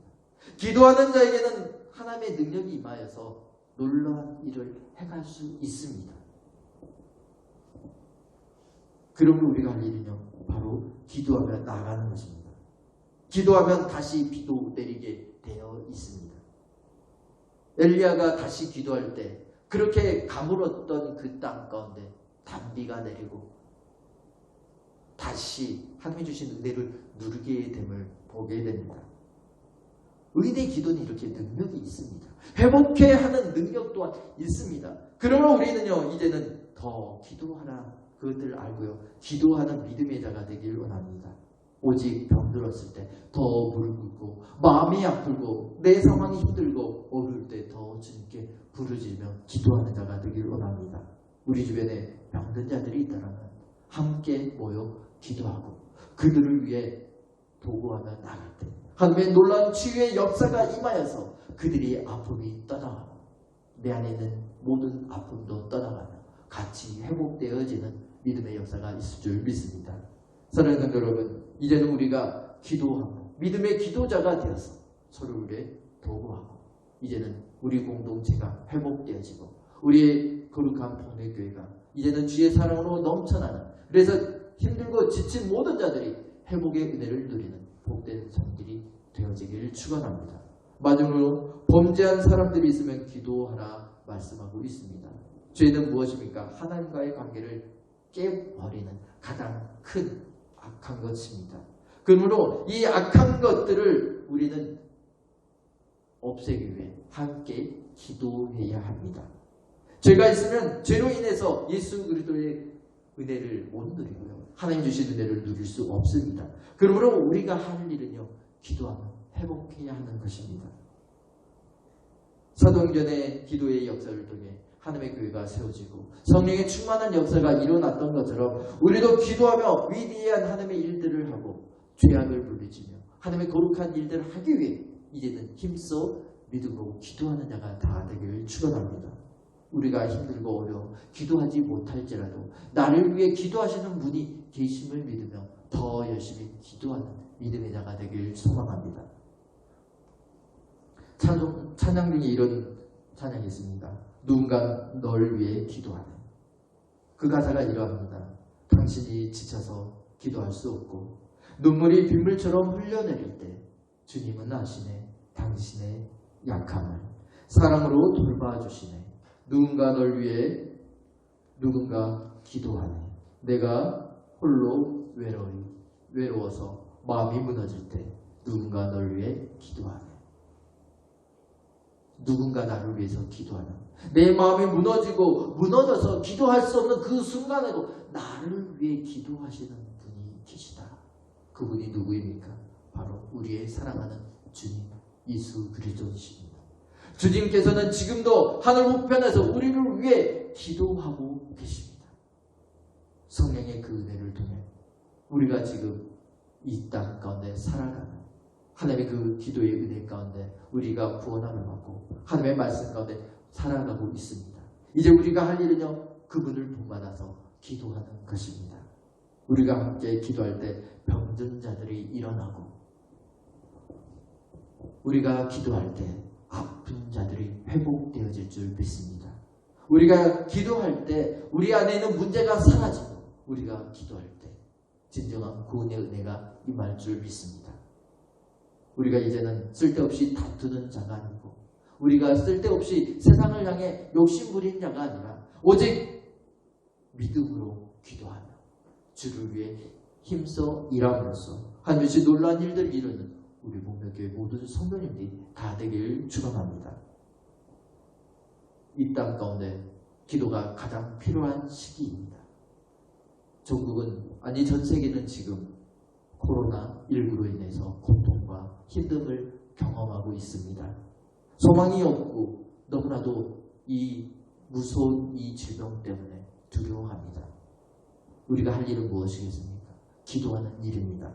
기도하는 자에게는 하나님의 능력이 임하여서 놀라운 일을 행할 수 있습니다. 그러면 우리가 할 일은요, 바로 기도하며 나아가는 것입니다. 기도하면 다시 비도 내리게 되어 있습니다. 엘리야가 다시 기도할 때 그렇게 가물었던 그 땅 가운데 단비가 내리고 다시 하나님이 주신 은혜를 누리게 됨을 보게 됩니다. 의인의 기도는 이렇게 능력이 있습니다. 회복해 하는 능력 또한 있습니다. 그러므로 우리는요, 이제는 더 기도하라 그것들을 알고요. 기도하는 믿음의 자가 되길 원합니다. 오직 병들었을 때 더 무릎 꿇고 마음이 아프고 내 상황이 힘들고 어려울 때 더 주님께 부르짖으며 기도하는 자가 되길 원합니다. 우리 주변에 병든 자들이 있다면 함께 모여 기도하고 그들을 위해 도구하며 나갈 때 하나님의 놀라운 치유의 역사가 임하여서 그들이 아픔이 떠나가고 내 안에 있는 모든 아픔도 떠나가며 같이 회복되어지는 믿음의 역사가 있을 줄 믿습니다. 사랑하는 성도 여러분, 이제는 우리가 기도하고 믿음의 기도자가 되어서 서로를 위해 도구하고 이제는 우리 공동체가 회복되어지고 우리의 거룩한 복내교회가 이제는 주의 사랑으로 넘쳐나는, 그래서 힘들고 지친 모든 자들이 회복의 은혜를 누리는 복된 성들이 되어지기를 축원합니다. 마지막으로 범죄한 사람들이 있으면 기도하라 말씀하고 있습니다. 죄는 무엇입니까? 하나님과의 관계를 깨버리는 가장 큰 악한 것입니다. 그러므로 이 악한 것들을 우리는 없애기 위해 함께 기도해야 합니다. 죄가 있으면 죄로 인해서 예수 그리스도의 은혜를 못 누리고요. 하나님 주신 은혜를 누릴 수 없습니다. 그러므로 우리가 할 일은요, 기도하며 회복해야 하는 것입니다. 사도행전의 기도의 역사를 통해 하나님의 교회가 세워지고 성령의 충만한 역사가 일어났던 것처럼 우리도 기도하며 위대한 하나님의 일들을 하고 죄악을 물리치며 하나님의 거룩한 일들을 하기 위해 이제는 힘써 믿음으로 기도하는 자가 다 되기를 축원합니다. 우리가 힘들고 어려워 기도하지 못할지라도 나를 위해 기도하시는 분이 계심을 믿으며 더 열심히 기도하는 믿음의 자가 되기를 소망합니다. 찬양 중에 이런 찬양이 있습니다. 누군가 널 위해 기도하네. 그 가사가 이러합니다. 당신이 지쳐서 기도할 수 없고 눈물이 빗물처럼 흘려내릴 때 주님은 아시네. 당신의 약함을 사랑으로 돌봐주시네. 누군가 널 위해 누군가 기도하네. 내가 홀로 외로워서 마음이 무너질 때 누군가 널 위해 기도하네. 누군가 나를 위해서 기도하는, 내 마음이 무너져서 기도할 수 없는 그 순간에도 나를 위해 기도하시는 분이 계시다. 그분이 누구입니까? 바로 우리의 사랑하는 주님 예수 그리스도이십니다. 주님께서는 지금도 하늘 우편에서 우리를 위해 기도하고 계십니다. 성령의 그 은혜를 통해 우리가 지금 이 땅 가운데 살아가는 하나님의 그 기도의 은혜 가운데 우리가 구원함을 받고 하나님의 말씀 가운데 살아가고 있습니다. 이제 우리가 할 일은요, 그분을 본받아서 기도하는 것입니다. 우리가 함께 기도할 때 병든 자들이 일어나고 우리가 기도할 때 아픈 자들이 회복되어질 줄 믿습니다. 우리가 기도할 때 우리 안에 있는 문제가 사라지고 우리가 기도할 때 진정한 구원의 은혜가 임할 줄 믿습니다. 우리가 이제는 쓸데없이 다투는 자가 아니고 우리가 쓸데없이 세상을 향해 욕심부린 자가 아니라 오직 믿음으로 기도하며 주를 위해 힘써 일함으로써 하나님의 놀라운 일들을 이루는 우리 복내교회 모든 성도님들이 다 되길 축원합니다. 이 땅 가운데 기도가 가장 필요한 시기입니다. 전국은, 아니 전 세계는 지금 코로나19로 인해서 고통과 힘듦을 경험하고 있습니다. 소망이 없고 너무나도 이 무서운 이 질병 때문에 두려워합니다. 우리가 할 일은 무엇이겠습니까? 기도하는 일입니다.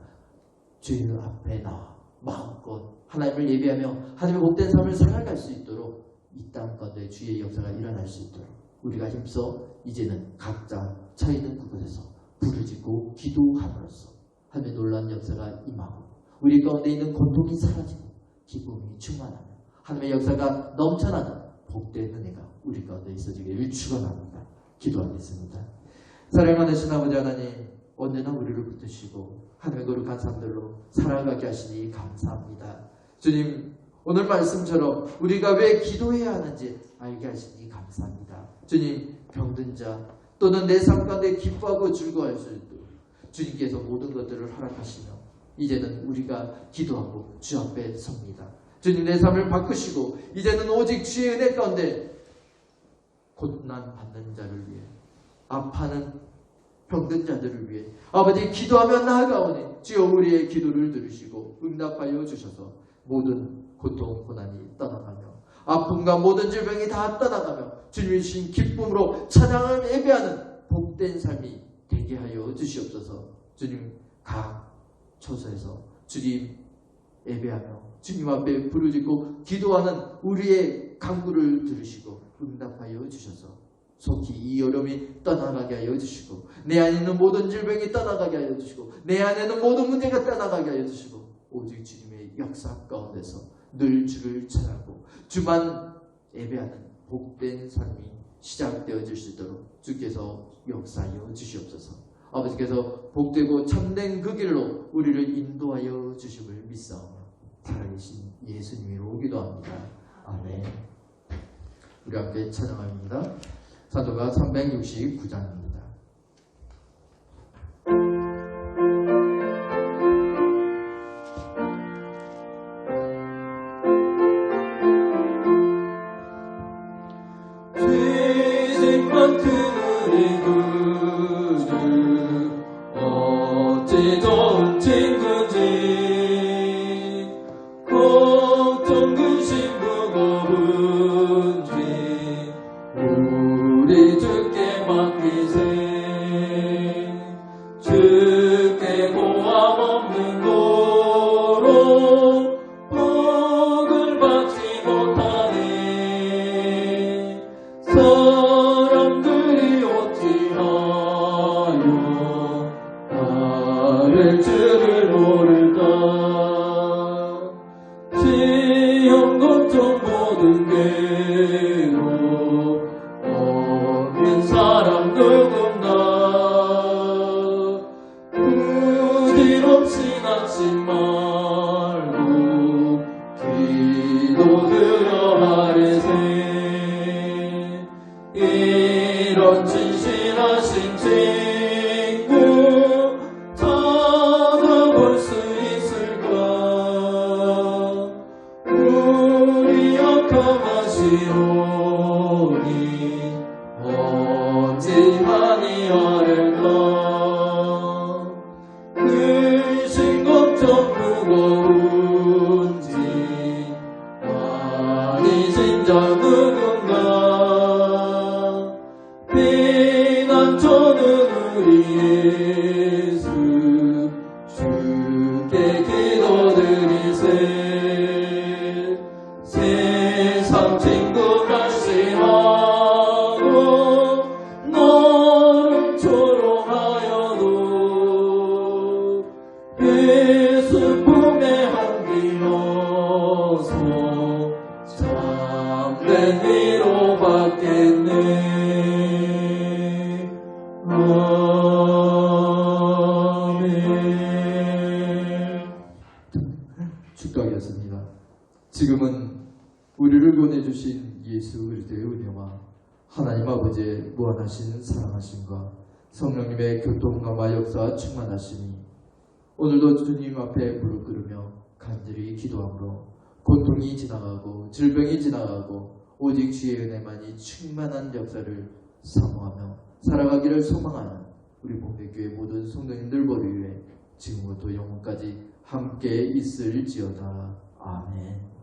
주님 앞에 나와 마음껏 하나님을 예배하며 하나님의 복된 삶을 살아갈 수 있도록 이 땅 가운데 주의 역사가 일어날 수 있도록 우리가 힘써 이제는 각자 처있는 그곳에서 부르짖고 기도함으로써 하나님의 놀라운 역사가 임하고 우리 가운데 있는 고통이 사라지고 기쁨이 충만하며 하나님의 역사가 넘쳐나는 복된 은혜가 우리 가운데 있어지기를 축원합니다. 기도하겠습니다. 사랑하는 아버지 하나님, 언제나 우리를 붙드시고 하나님의 거룩한 삶들로 살아가게 하시니 감사합니다. 주님, 오늘 말씀처럼 우리가 왜 기도해야 하는지 알게 하시니 감사합니다. 주님, 병든 자 또는 내 삶 가운데 기뻐하고 즐거워할 수 있도록 주님께서 모든 것들을 허락하시며 이제는 우리가 기도하고 주 앞에 섭니다. 주님, 내 삶을 바꾸시고 이제는 오직 주의 은혜 가운데 고난 받는 자를 위해 아파하는 병든 자들을 위해 아버지 기도하며 나아가오니 주여 우리의 기도를 들으시고 응답하여 주셔서 모든 고통 고난이 떠나가며 아픔과 모든 질병이 다 떠나가며 주님이 주신 기쁨으로 찬양을 예배하는 복된 삶이 되게 하여 주시옵소서. 주님 각 처소에서 주님 예배하며 주님 앞에 부르짖고 기도하는 우리의 간구를 들으시고 응답하여 주셔서 속히 이 어려움이 떠나가게 하여 주시고 내 안에 있는 모든 질병이 떠나가게 하여 주시고 내 안에 있는 모든 문제가 떠나가게 하여 주시고 오직 주님의 역사 가운데서 늘 주를 찬양하고 주만 예배하는 복된 삶이 시작되어질 수 있도록 주께서 역사하여 주시옵소서. 아버지께서 복되고 참된 그 길로 우리를 인도하여 주심을 믿사오며 살아계신 예수님 이름으로 기도합니다. 아멘. 우리 함께 찬양합니다. 사도가 369장입니다. 죄진 만큼 우리 구주 어찌 좋은 친구인지 걱정 근심 무거운지 우리 주께 맡기세. 주께 고함 없는 도로 복을 받지 못하네. 사람들이 어찌하여 나를 주를 모를까. 시험 걱정 모든 괴로 없는 사람 누군가 부질없이 낙심 말고 기도드려 하리세. 이런 진실하신 친구 찾아볼 수 있을까. 우리 약함하시오니 어찌하니 하를까. 근심 걱정 무거운지 아니신 자 누군가. 피난처는 우리 예수 주께 기도드리세. 세상 친구 멸시하고 너를 조롱하여도 예수 품에 안기어서 참된 위로 받겠네. 아멘. 축도하겠습니다. 지금은 우리를 보내주신 예수 그리스도의 은혜와 하나님 아버지의 무한하신 사랑하심과 성령님의 교통감화 역사 충만하심이 오늘도 주님 앞에 무릎 꿇으며 간절히 기도함으로 고통이 지나가고 질병이 지나가고 오직 주의 은혜만이 충만한 역사를 사모하며 살아가기를 소망하는 우리 복백교회 모든 성도님들 머리 위에 지금부터 영원까지 함께 있을지어다. 아멘.